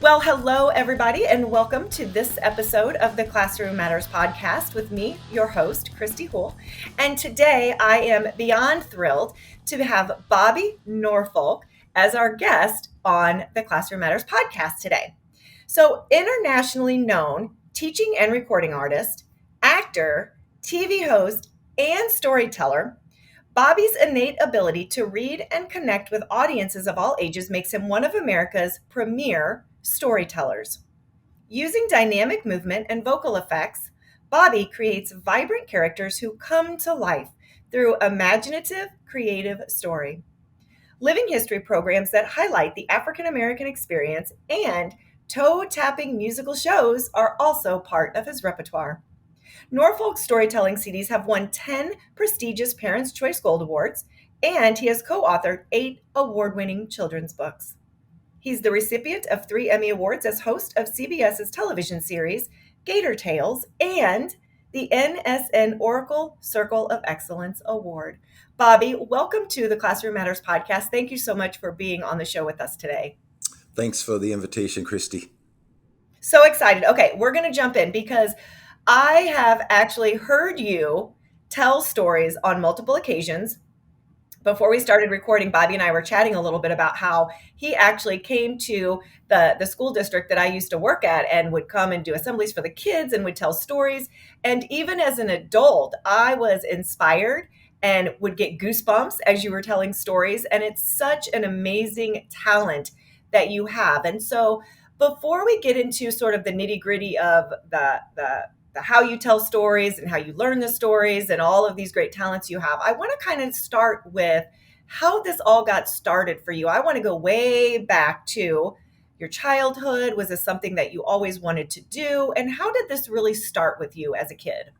Well, hello, everybody, and welcome to this episode of the Classroom Matters podcast with me, your host, Kristy Houle. And today I am beyond thrilled to have Bobby Norfolk as our guest on the Classroom Matters podcast today. So, internationally known teaching and recording artist, actor, TV host, and storyteller, Bobby's innate ability to read and connect with audiences of all ages makes him one of America's premier storytellers. Using dynamic movement and vocal effects, Bobby creates vibrant characters who come to life through imaginative, creative story. Living history programs that highlight the African American experience and toe tapping musical shows are also part of his repertoire. Norfolk storytelling CDs have won 10 prestigious Parents' Choice Gold Awards, and he has co authored 8 award winning children's books. He's the recipient of 3 Emmy Awards as host of CBS's television series, Gator Tales, and the NSN Oracle Circle of Excellence Award. Bobby, welcome to the Classroom Matters podcast. Thank you so much for being on the show with us today. Thanks for the invitation, Kristy. So excited. Okay, we're going to jump in because I have actually heard you tell stories on multiple occasions. Before we started recording, Bobby and I were chatting a little bit about how he actually came to the school district that I used to work at and would come and do assemblies for the kids and would tell stories. And even as an adult, I was inspired and would get goosebumps as you were telling stories. And it's such an amazing talent that you have. And so before we get into sort of the nitty gritty of the how you tell stories and how you learn the stories and all of these great talents you have, I want to kind of start with how this all got started for you. I want to go way back to your childhood. Was this something that you always wanted to do? And how did this really start with you as a kid?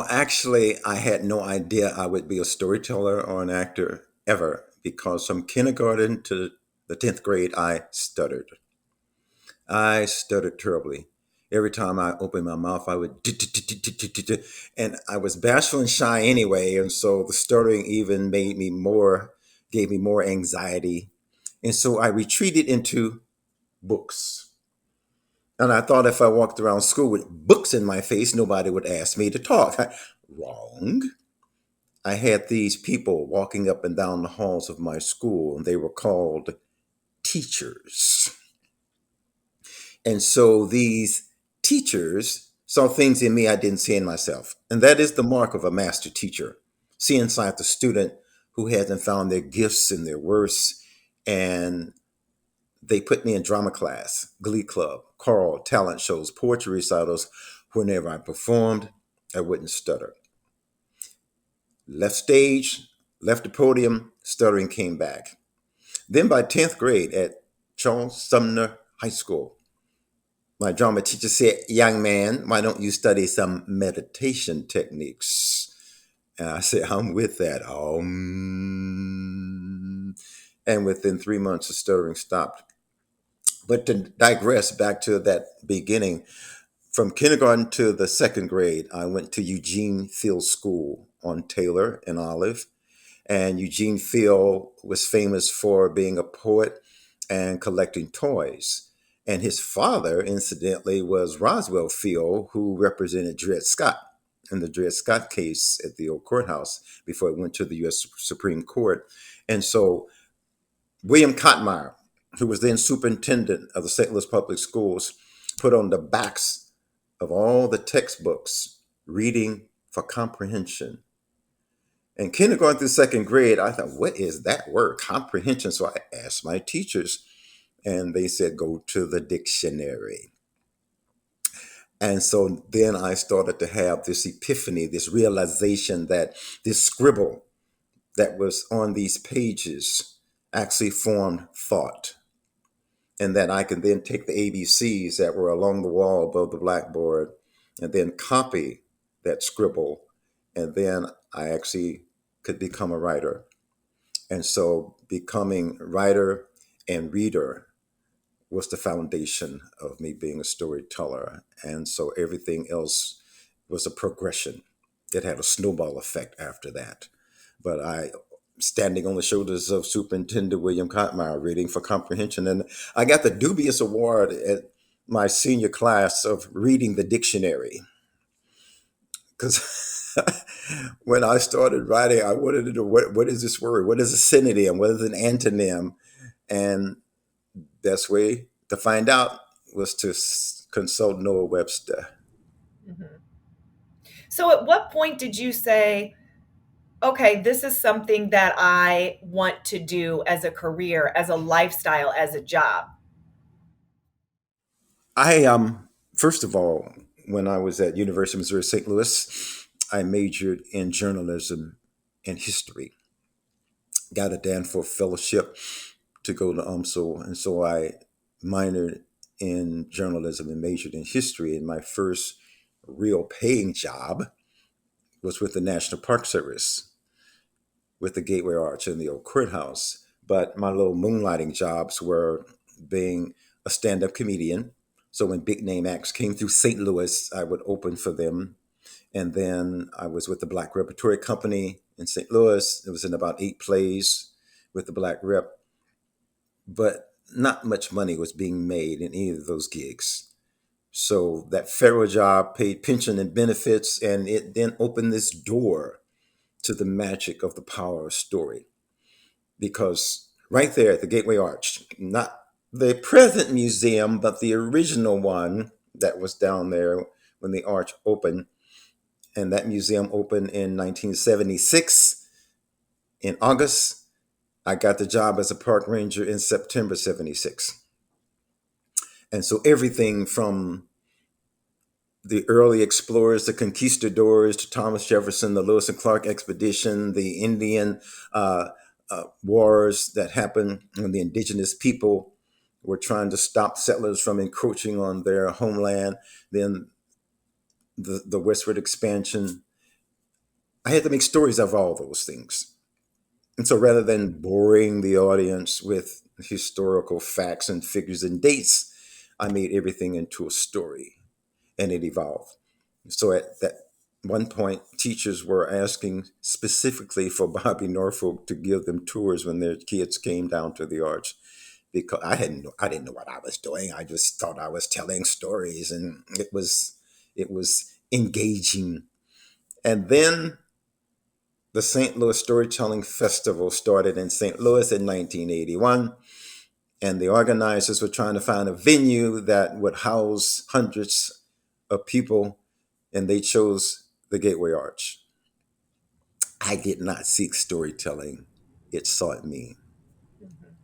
Actually, I had no idea I would be a storyteller or an actor ever because from kindergarten to the 10th grade, I stuttered. I stuttered terribly. Every time I opened my mouth, I would, and I was bashful and shy anyway. And so the stuttering even gave me more anxiety. And so I retreated into books. And I thought if I walked around school with books in my face, nobody would ask me to talk. Wrong. I had these people walking up and down the halls of my school, and they were called teachers. And so these teachers saw things in me I didn't see in myself. And that is the mark of a master teacher. See inside the student who hasn't found their gifts and their worths. And they put me in drama class, glee club, choral, talent shows, poetry recitals. Whenever I performed, I wouldn't stutter. Left stage, left the podium, stuttering came back. Then by 10th grade at Charles Sumner High School, my drama teacher said, "Young man, why don't you study some meditation techniques?" And I said, "I'm with that." And within 3 months, the stuttering stopped. But to digress back to that beginning, from kindergarten to the 2nd grade, I went to Eugene Field School on Taylor and Olive. And Eugene Field was famous for being a poet and collecting toys. And his father, incidentally, was Roswell Field, who represented Dred Scott in the Dred Scott case at the old courthouse before it went to the U.S. Supreme Court. And so William Kottmeyer, who was then superintendent of the St. Louis Public Schools, put on the backs of all the textbooks, reading for comprehension. In kindergarten through 2nd grade, I thought, what is that word, comprehension? So I asked my teachers, and they said, go to the dictionary. And so then I started to have this epiphany, this realization that this scribble that was on these pages actually formed thought. And that I could then take the ABCs that were along the wall above the blackboard and then copy that scribble. And then I actually could become a writer. And so becoming writer and reader was the foundation of me being a storyteller. And so everything else was a progression. It had a snowball effect after that. But I standing on the shoulders of Superintendent William Cotmeyer, reading for comprehension. And I got the dubious award at my senior class of reading the dictionary. Because when I started writing, I wanted to know what is this word? What is a synonym? What is an antonym? And best way to find out was to consult Noah Webster. Mhm. So at what point did you say, okay, this is something that I want to do as a career, as a lifestyle, as a job? I first of all, when I was at University of Missouri St. Louis, I majored in journalism and history. Got a Danforth fellowship to go to UMSL, and so I minored in journalism and majored in history. And my first real paying job was with the National Park Service, with the Gateway Arch and the old courthouse. But my little moonlighting jobs were being a stand-up comedian. So when big name acts came through St. Louis, I would open for them. And then I was with the Black Repertoire Company in St. Louis. It was in about 8 plays with the Black Rep, but not much money was being made in either of those gigs. So that federal job paid pension and benefits, and it then opened this door to the magic of the power of story. Because right there at the Gateway Arch, not the present museum, but the original one that was down there when the arch opened, and that museum opened in 1976 in August. I got the job as a park ranger in September 76. And so everything from the early explorers, the conquistadors, to Thomas Jefferson, the Lewis and Clark expedition, the Indian wars that happened when the indigenous people were trying to stop settlers from encroaching on their homeland, then the westward expansion. I had to make stories of all those things. And so rather than boring the audience with historical facts and figures and dates, I made everything into a story, and it evolved. So at that one point, teachers were asking specifically for Bobby Norfolk to give them tours when their kids came down to the arch, because I didn't know what I was doing. I just thought I was telling stories, and it was engaging. And then the St. Louis Storytelling Festival started in St. Louis in 1981, and the organizers were trying to find a venue that would house hundreds of people, and they chose the Gateway Arch. I did not seek storytelling, it sought me. Mhm.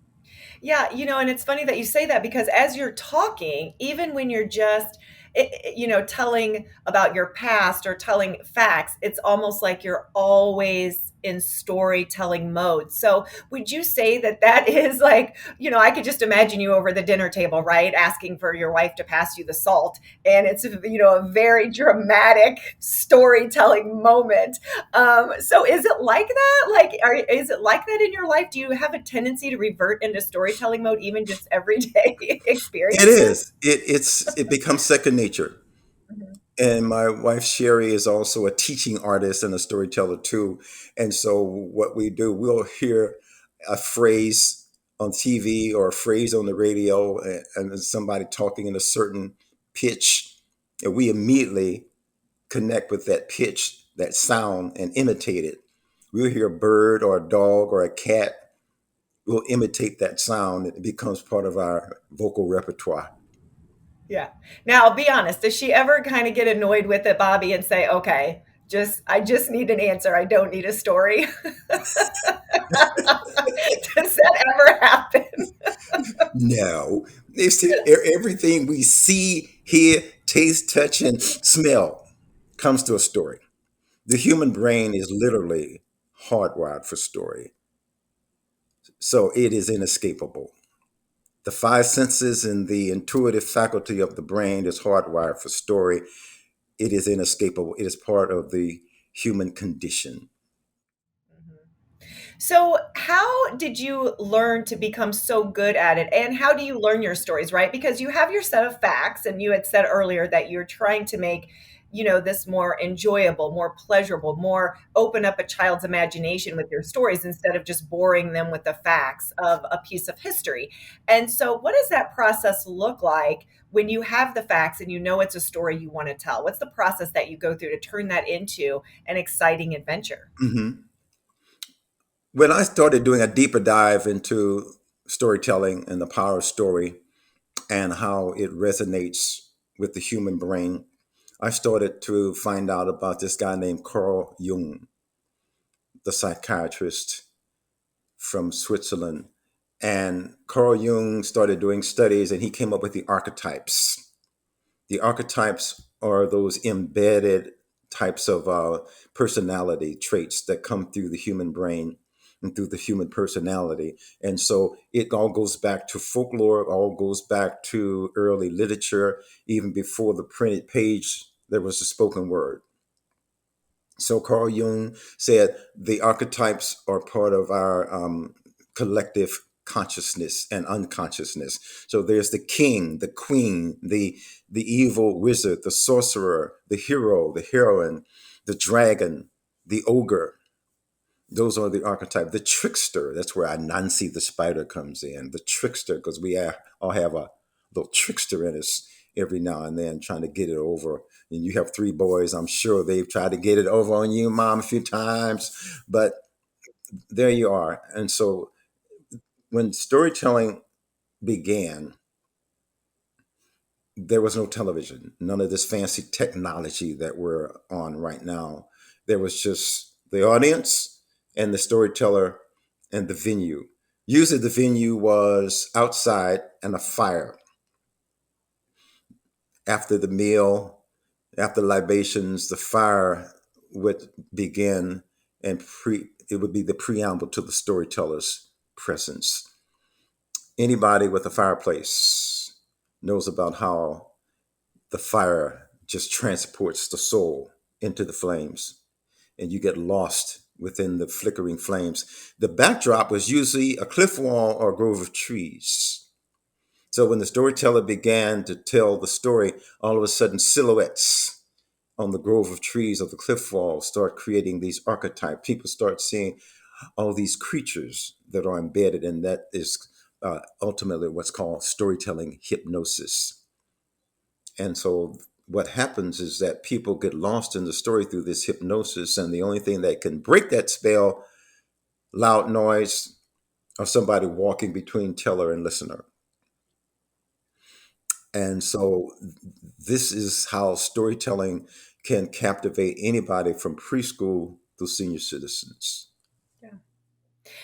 Yeah, and it's funny that you say that because as you're talking, even when you're just, telling about your past or telling facts, it's almost like you're always in storytelling mode. So, would you say that that is like, I could just imagine you over the dinner table, right? Asking for your wife to pass you the salt. And it's, a very dramatic storytelling moment. So is it like that? Like, is it like that in your life? Do you have a tendency to revert into storytelling mode, even just everyday It experiences? is. It becomes second nature. Mhm. And my wife Sherry is also a teaching artist and a storyteller too. And so what we do, we'll hear a phrase on TV or a phrase on the radio, and somebody talking in a certain pitch, and we immediately connect with that pitch, that sound, and imitate it. We'll hear a bird or a dog or a cat. We'll imitate that sound. It becomes part of our vocal repertoire. Yeah. Now, be honest. Does she ever kind of get annoyed with it, Bobby, and say, "Okay, I just need an answer. I don't need a story." Does that ever happen? No, everything we see, hear, taste, touch, and smell comes to a story. The human brain is literally hardwired for story, so it is inescapable. The five senses and the intuitive faculty of the brain is hardwired for story. It is inescapable. It is part of the human condition. Mhm. So, how did you learn to become so good at it? And how do you learn your stories, right? Because you have your set of facts, and you had said earlier that you're trying to make this more enjoyable, more pleasurable, more open up a child's imagination with your stories instead of just boring them with the facts of a piece of history. And so, what does that process look like when you have the facts and you know it's a story you want to tell? What's the process that you go through to turn that into an exciting adventure? Hmm. When I started doing a deeper dive into storytelling and the power of story and how it resonates with the human brain, I started to find out about this guy named Carl Jung, the psychiatrist from Switzerland. And Carl Jung started doing studies and he came up with the archetypes. The archetypes are those embedded types of personality traits that come through the human brain and through the human personality. And so it all goes back to folklore, it all goes back to early literature. Even before the printed page, there was a spoken word. So Carl Jung said the archetypes are part of our collective consciousness and unconsciousness. So there's the king, the queen, the evil wizard, the sorcerer, the hero, the heroine, the dragon, the ogre. Those are the archetype. The trickster, that's where Nancy the spider comes in. The trickster, because all have a little trickster in us every now and then trying to get it over. And you have three boys. I'm sure they've tried to get it over on you, Mom, a few times. But there you are. And so when storytelling began, there was no television, none of this fancy technology that we're on right now. There was just the audience and the storyteller and the venue. Usually the venue was outside and a fire. After the meal, after libations, the fire would begin and it would be the preamble to the storyteller's presence. Anybody with a fireplace knows about how the fire just transports the soul into the flames and you get lost within the flickering flames. The backdrop was usually a cliff wall or a grove of trees. So when the storyteller began to tell the story, all of a sudden silhouettes on the grove of trees or the cliff wall start creating these archetypes. People start seeing all these creatures that are embedded, and that is ultimately what's called storytelling hypnosis. And so what happens is that people get lost in the story through this hypnosis, and the only thing that can break that spell, loud noise, or somebody walking between teller and listener. And so this is how storytelling can captivate anybody from preschool to senior citizens. Yeah.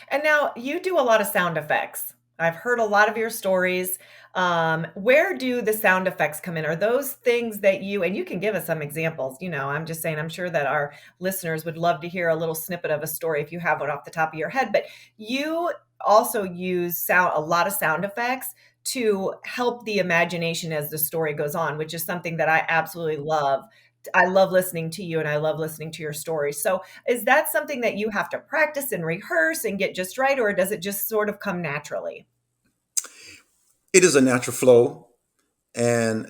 And now you do a lot of sound effects. I've heard a lot of your stories. Where do the sound effects come in? Are those things that and you can give us some examples. I'm just saying, I'm sure that our listeners would love to hear a little snippet of a story if you have one off the top of your head. But you also use a lot of sound effects to help the imagination as the story goes on, which is something that I absolutely love. I love listening to you and I love listening to your stories. So, is that something that you have to practice and rehearse and get just right, or does it just sort of come naturally? It is a natural flow. And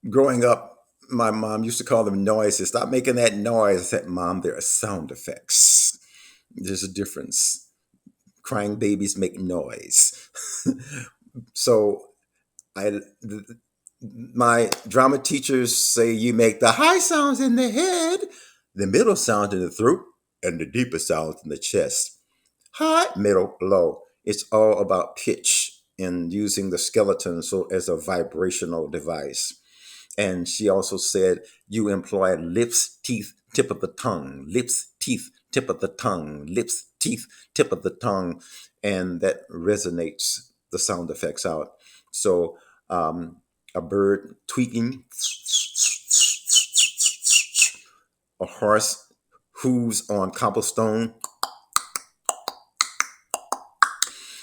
growing up, my mom used to call them noises. Stop making that noise. I said, Mom, there are sound effects. There's a difference. Crying babies make noise. So I, my drama teachers say you make the high sounds in the head, the middle sound in the throat, and the deeper sounds in the chest. High, middle, low. It's all about pitch and using the skeleton so as a vibrational device. And she also said you employ lips, teeth, tip of the tongue, lips, teeth, tip of the tongue, lips, teeth, tip of the tongue, and that resonates the sound effects out. So a bird tweaking, a horse hooves on cobblestone,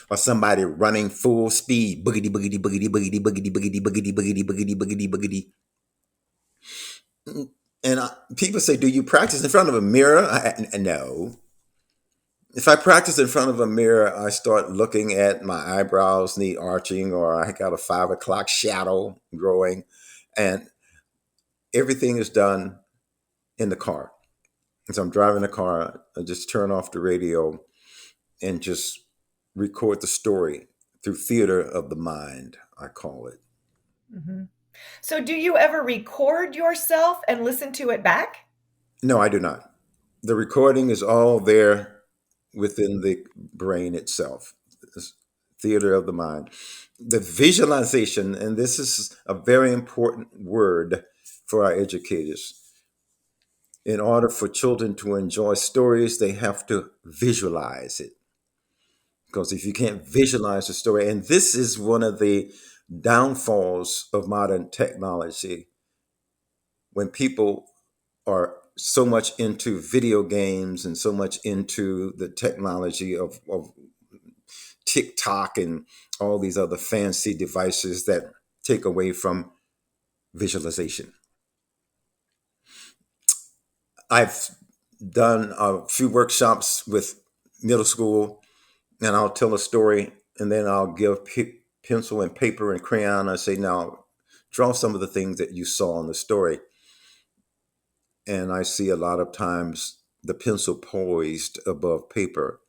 or somebody running full speed, boogity, boogity, boogity, boogity, boogity, boogity, boogity, boogity, boogity, boogity, boogity. And people say, do you practice in front of a mirror? No. If I practice in front of a mirror, I start looking at my eyebrows need arching, or I got a 5 o'clock shadow growing. And everything is done in the car. And so I'm driving the car, I just turn off the radio and just record the story through theater of the mind, I call it. Mhm. So do you ever record yourself and listen to it back? No, I do not. The recording is all there within the brain itself. It's theater of the mind. The visualization, and this is a very important word for our educators. In order for children to enjoy stories, they have to visualize it. Because if you can't visualize the story, and this is one of the downfalls of modern technology, when people are so much into video games and so much into the technology of TikTok and all these other fancy devices that take away from visualization. I've done a few workshops with middle school, and I'll tell a story, and then I'll give pencil and paper and crayon. I say, now draw some of the things that you saw in the story. And I see a lot of times the pencil poised above paper.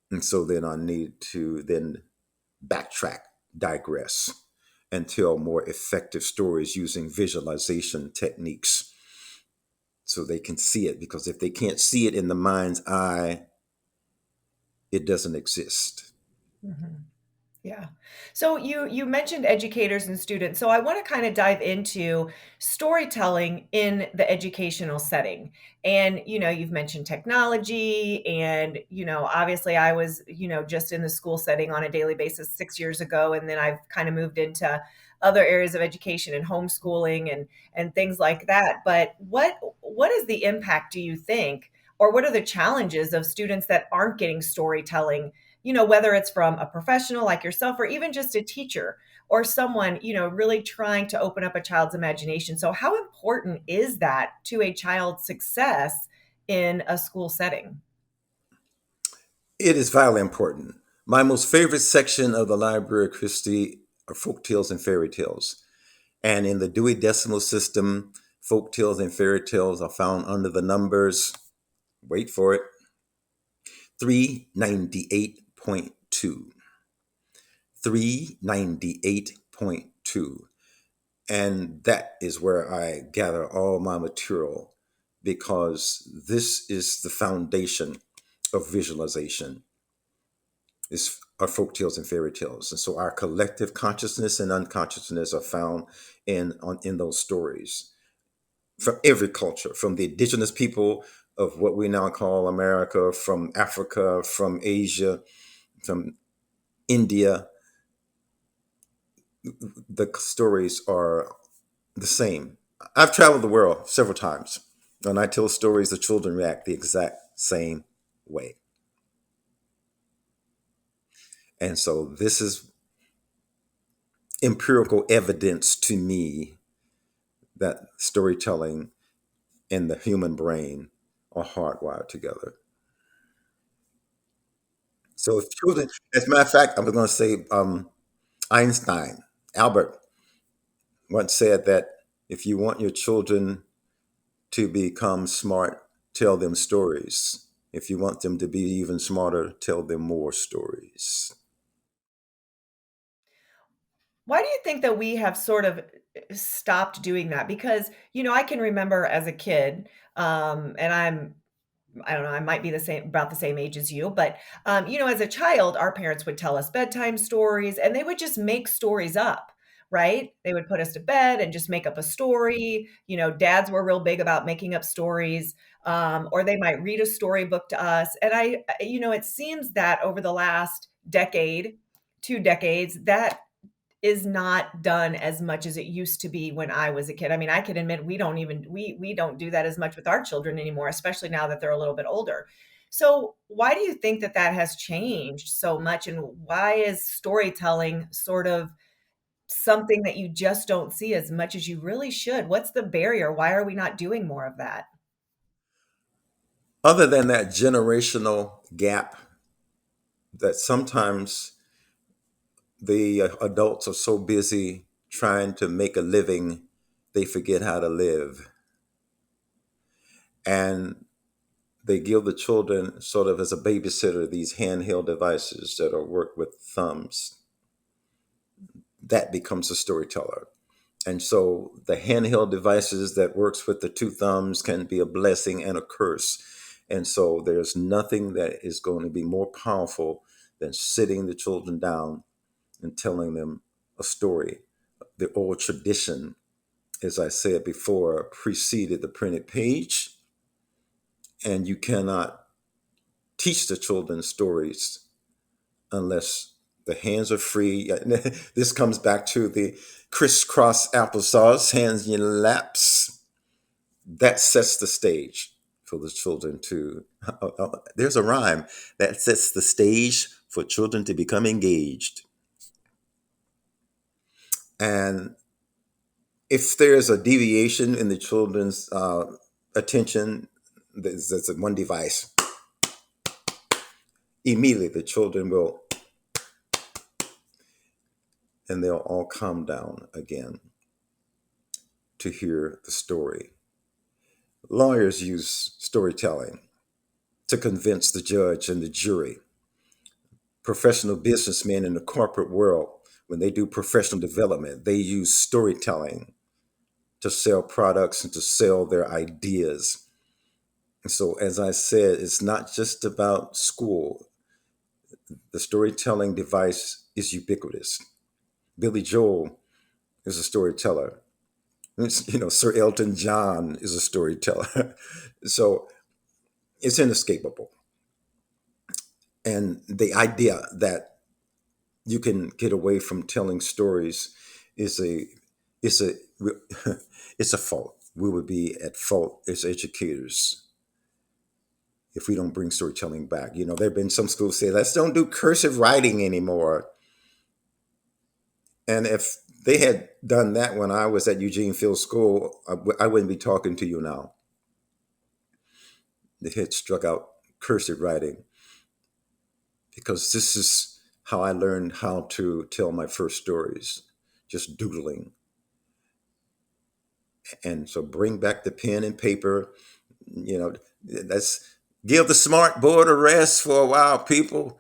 And so then I need to then backtrack, digress, and tell more effective stories using visualization techniques so they can see it. Because if they can't see it in the mind's eye, it doesn't exist. Mhm. Yeah. So you mentioned educators and students. So I want to kind of dive into storytelling in the educational setting. And you've mentioned technology and obviously I was, just in the school setting on a daily basis 6 years ago and then I've kind of moved into other areas of education and homeschooling and things like that. But what is the impact do you think or what are the challenges of students that aren't getting storytelling, whether it's from a professional like yourself or even just a teacher or someone, really trying to open up a child's imagination. So, how important is that to a child's success in a school setting? It is vitally important. My most favorite section of the library, Christy, are folk tales and fairy tales. And in the Dewey Decimal System, folk tales and fairy tales are found under the numbers, wait for it, 398.2. 398.2. And that is where I gather all my material because this is the foundation of visualization. Is our folk tales and fairy tales, and so our collective consciousness and unconsciousness are found in those stories from every culture, from the indigenous people of what we now call America, from Africa, from Asia, from India. The stories are the same. I've traveled the world several times. When I tell stories, the children react the exact same way. And so this is empirical evidence to me that storytelling and the human brain are hardwired together. So if children, as a matter of fact, I was going to say Einstein, Albert once said that if you want your children to become smart, tell them stories. If you want them to be even smarter, tell them more stories. Why do you think that we have sort of stopped doing that? Because, I can remember as a kid, and I don't know, I might be about the same age as you, but as a child, our parents would tell us bedtime stories and they would just make stories up, right? They would put us to bed and just make up a story. Dads were real big about making up stories, or they might read a storybook to us. And it seems that over the last decade, 2 decades, that is not done as much as it used to be when I was a kid. I mean, I can admit we don't do that as much with our children anymore, especially now that they're a little bit older. So, why do you think that that has changed so much and why is storytelling sort of something that you just don't see as much as you really should? What's the barrier? Why are we not doing more of that? Other than that generational gap, that sometimes the adults are so busy trying to make a living, they forget how to live. And they give the children sort of as a babysitter these handheld devices that are worked with thumbs. That becomes a storyteller. And so the handheld devices that works with the two thumbs can be a blessing and a curse. And so there's nothing that is going to be more powerful than sitting the children down and telling them a story. The old tradition, as I said before, preceded the printed page, and you cannot teach the children stories unless the hands are free. This comes back to the crisscross applesauce, hands in your laps. That sets the stage for the children to. There's a rhyme that sets the stage for children to become engaged. And if there's a deviation in the children's attention, there's one device. Immediately, the children will, and they'll all calm down again to hear the story. Lawyers use storytelling to convince the judge and the jury. Professional businessmen in the corporate world, when they do professional development, they use storytelling to sell products and to sell their ideas. And so, as I said, it's not just about school. The storytelling device is ubiquitous. Billy Joel is a storyteller. Sir Elton John is a storyteller. So it's inescapable. And the idea that you can get away from telling stories is is a it's a fault. We would be at fault as educators if we don't bring storytelling back. There have been some schools say, let's don't do cursive writing anymore. And if they had done that when I was at Eugene Field School, I wouldn't be talking to you now. They had struck out cursive writing because this is how I learned how to tell my first stories, just doodling. And so bring back the pen and paper. Let's give the smart board a rest for a while, people.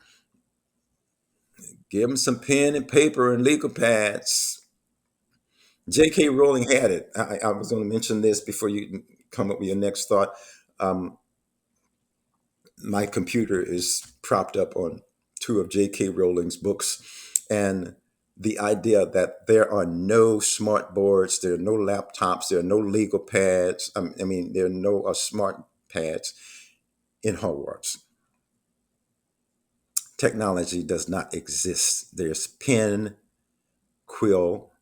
Give them some pen and paper and legal pads. J.K. Rowling had it. I was going to mention this before you come up with your next thought. Um, my computer is propped up on two of J.K. Rowling's books, and the idea that there are no smart boards, there are no laptops, there are no legal pads. There are no smart pads in Hogwarts. Technology does not exist. There's pen, quill,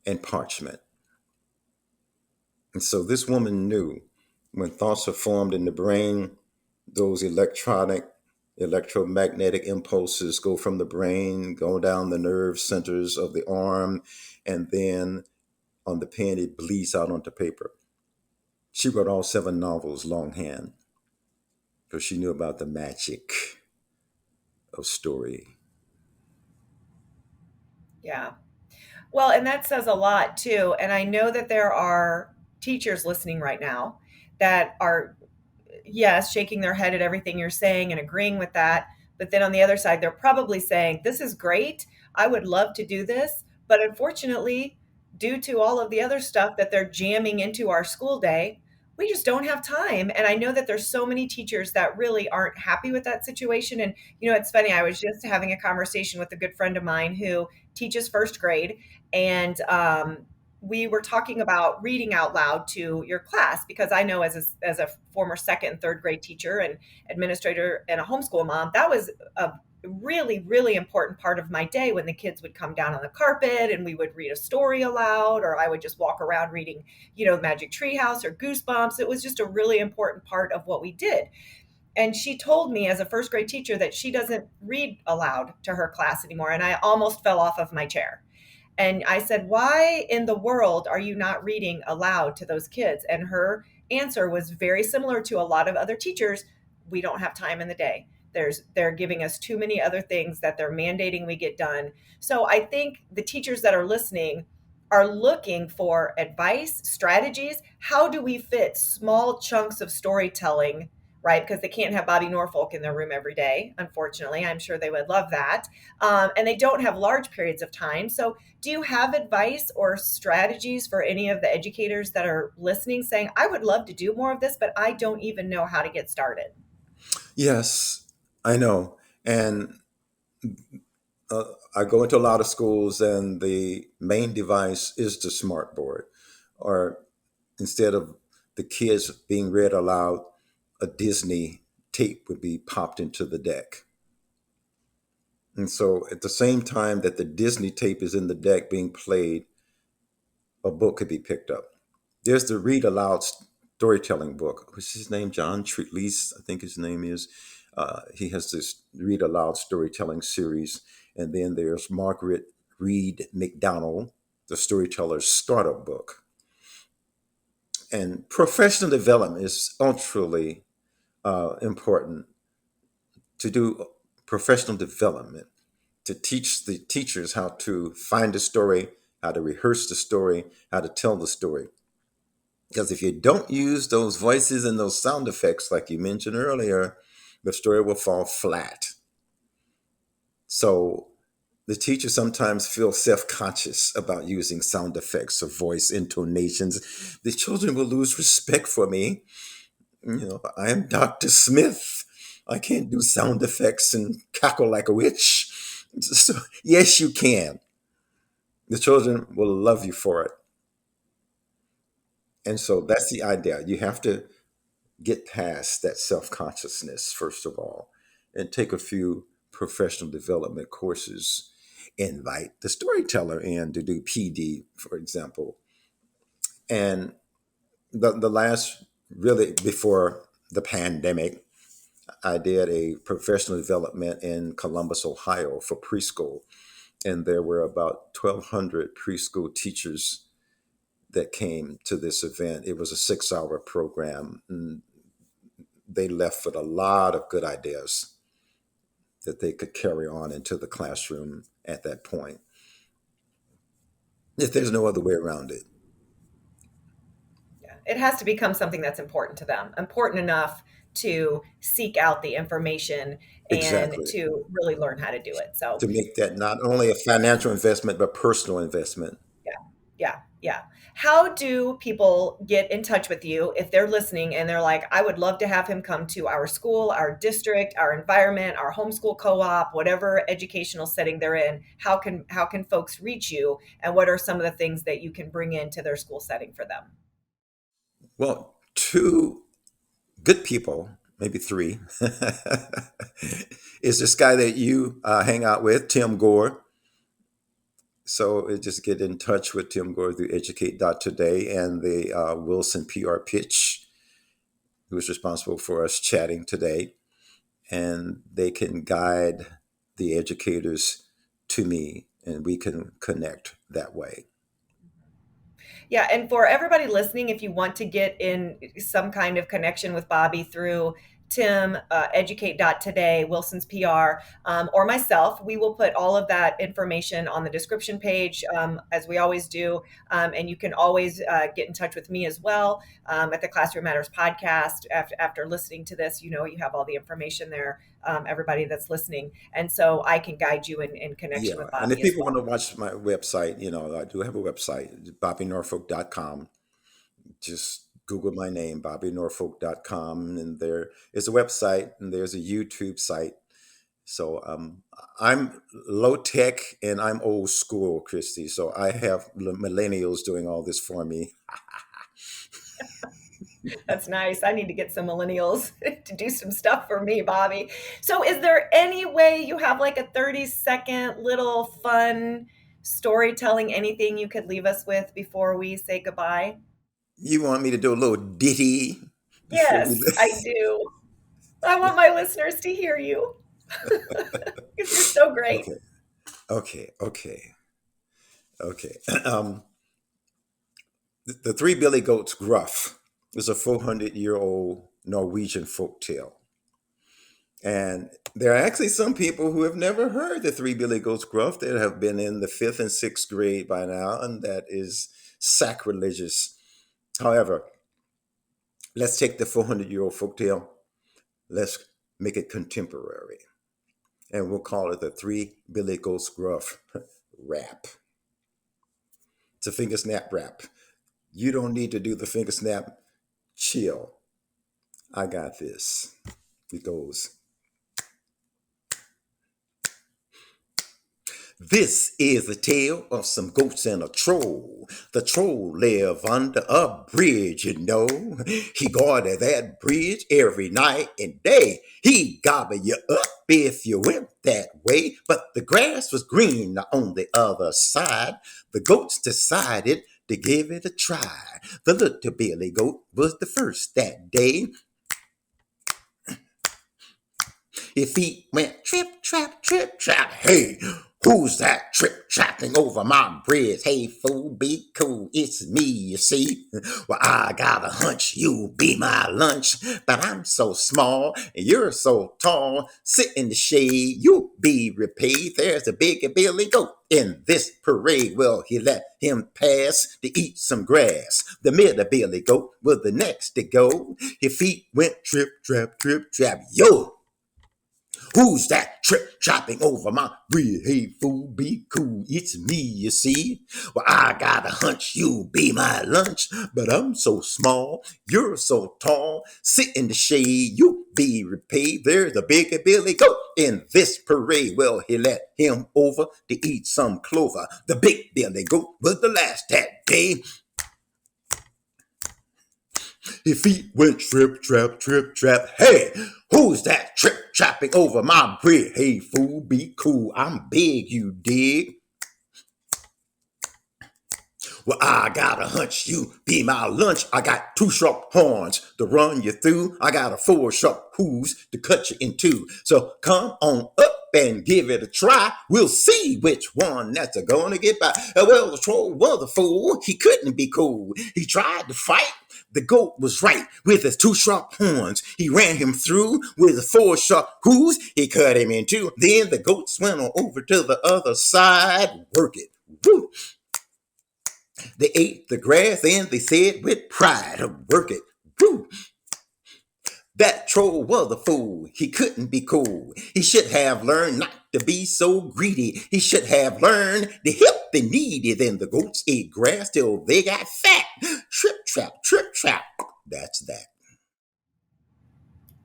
and parchment. And so this woman knew when thoughts are formed in the brain, those electromagnetic impulses go from the brain, go down the nerve centers of the arm, and then on the pen, it bleeds out onto paper. She wrote all 7 novels longhand because she knew about the magic of story. Yeah. Well, and that says a lot too. And I know that there are teachers listening right now that are, yes, shaking their head at everything you're saying and agreeing with that. But then on the other side, they're probably saying, this is great. I would love to do this. But unfortunately, due to all of the other stuff that they're jamming into our school day, we just don't have time. And I know that there's so many teachers that really aren't happy with that situation. And, it's funny. I was just having a conversation with a good friend of mine who teaches first grade. And we were talking about reading out loud to your class because I know as a former second and third grade teacher and administrator and a homeschool mom, that was a really, really important part of my day when the kids would come down on the carpet and we would read a story aloud, or I would just walk around reading, Magic Tree House or Goosebumps. It was just a really important part of what we did. And she told me as a first grade teacher that she doesn't read aloud to her class anymore. And I almost fell off of my chair. And I said, why in the world are you not reading aloud to those kids? And her answer was very similar to a lot of other teachers. We don't have time in the day. They're giving us too many other things that they're mandating we get done. So I think the teachers that are listening, are looking for advice, strategies. How do we fit small chunks of storytelling, right? Because they can't have Bobby Norfolk in their room every day, unfortunately. I'm sure they would love that. And they don't have large periods of time. So, do you have advice or strategies for any of the educators that are listening saying, I would love to do more of this, but I don't even know how to get started? Yes, I know. And I go into a lot of schools, and the main device is the smart board, or instead of the kids being read aloud, a Disney tape would be popped into the deck. And so at the same time that the Disney tape is in the deck being played, a book could be picked up. There's the read aloud storytelling book. What's his name? John Treatlease, I think his name is. He has this read aloud storytelling series. And then there's Margaret Reed McDonald, the storyteller's startup book. And professional development is ultra important to do professional development, to teach the teachers how to find a story, how to rehearse the story, how to tell the story. Because if you don't use those voices and those sound effects, like you mentioned earlier, the story will fall flat. So the teachers sometimes feel self-conscious about using sound effects or voice intonations. The children will lose respect for me. I am Dr. Smith. I can't do sound effects and cackle like a witch. So, yes, you can. The children will love you for it. And so that's the idea. You have to get past that self consciousness, first of all, and take a few professional development courses. Invite the storyteller in to do PD, for example. And the last, really, before the pandemic, I did a professional development in Columbus, Ohio for preschool. And there were about 1,200 preschool teachers that came to this event. It was a 6 hour program. And they left with a lot of good ideas that they could carry on into the classroom at that point, if there's no other way around it. Yeah. It has to become something that's important to them, important enough to seek out the information and Exactly. to really learn how to do it. So, To make that not only a financial investment, but personal investment. yeah, yeah, yeah. How do people get in touch with you if they're listening and they're like, I would love to have him come to our school, our district, our environment, our homeschool co-op, whatever educational setting they're in? How can folks reach you, and what are some of the things that you can bring into their school setting for them? Well, two good people, maybe three, is this guy that you hang out with, Tim Gore. So just get in touch with Tim Gore through educate.today and the Wilson PR pitch, who is responsible for us chatting today. And they can guide the educators to me, and we can connect that way. Yeah, and for everybody listening, if you want to get in some kind of connection with Bobby through Tim, educate.today, Wilson's PR, or myself, we will put all of that information on the description page, as we always do. And you can always get in touch with me as well at the Classroom Matters podcast. After listening to this, you have all the information there, everybody that's listening. And so I can guide you in Yeah. connection with And if Bobby as people want well. to watch my website, I do have a website, bobbynorfolk.com. Just Google my name, bobbynorfolk.com. And there is a website, and there's a YouTube site. So I'm low tech and I'm old school, Kristy. So I have millennials doing all this for me. That's nice. I need to get some millennials to do some stuff for me, Bobby. So, is there any way you have like a 30-second little fun storytelling, anything you could leave us with before we say goodbye? You want me to do a little ditty before we? Yes, I do. I want my listeners to hear you because you're so great. Okay, okay. Um, the Three Billy Goats Gruff is a 400-year-old Norwegian folk tale. And there are actually some people who have never heard the Three Billy Goats Gruff that have been in the fifth and sixth grade by now, and that is sacrilegious. However, let's take the 400-year-old folktale, let's make it contemporary, and we'll call it the Three Billy Goats Gruff rap. It's a finger snap rap. You don't need to do the finger snap. Chill. I got this. It goes. This is the tale of some goats and a troll. The troll lived under a bridge, you know. He guarded that bridge every night and day. He gobbled you up if you went that way. But the grass was green on the other side. The goats decided to give it a try. The little Billy goat was the first that day. His feet went trip, trap, trip, trap. Hey, who's that trip trapping over my bridge? Hey, fool, be cool. It's me, you see. Well, I got a hunch you be my lunch. But I'm so small and you're so tall. Sit in the shade, you'll be repaid. There's a big Billy goat in this parade. Well, he let him pass to eat some grass. The middle Billy goat was the next to go. His feet went trip, trap, trip, trap. Yo! Who's that trip chopping over my bridge? Hey, fool, be cool. It's me, you see. Well, I got a hunch you be my lunch, but I'm so small, you're so tall. Sit in the shade, you be repaid. There's a bigger Billy goat in this parade. Well, he let him over to eat some clover. The big Billy goat was the last that day. His feet went trip, trap, trip, trap. Hey, who's that trip trapping over my bridge? Hey, fool, be cool. I'm big, you dig? Well, I got a hunch you be my lunch. I got two sharp horns to run you through. I got a four sharp hooves to cut you in two. So come on up and give it a try. We'll see which one that's going to get by. Well, the troll was a fool. He couldn't be cool. He tried to fight. The goat was right with his two sharp horns. He ran him through with his four sharp hooves. He cut him in two. Then the goats went on over to the other side. Work it. Woo. They ate the grass and they said with pride, work it. Woo. That troll was a fool. He couldn't be cool. He should have learned not to be so greedy. He should have learned to help the needy. Then the goats ate grass till they got fat. Trip, trap, trip, trap. That's that.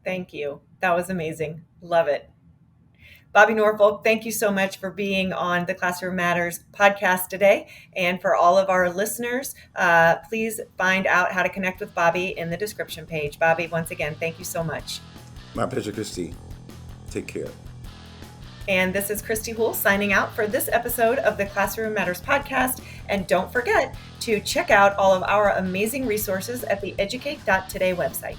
Thank you. That was amazing. Love it. Bobby Norfolk, thank you so much for being on the Classroom Matters podcast today. And for all of our listeners, please find out how to connect with Bobby in the description page. Bobby, once again, thank you so much. My pleasure, Kristy. Take care. And this is Kristy Houle signing out for this episode of the Classroom Matters podcast. And don't forget to check out all of our amazing resources at the educate.today website.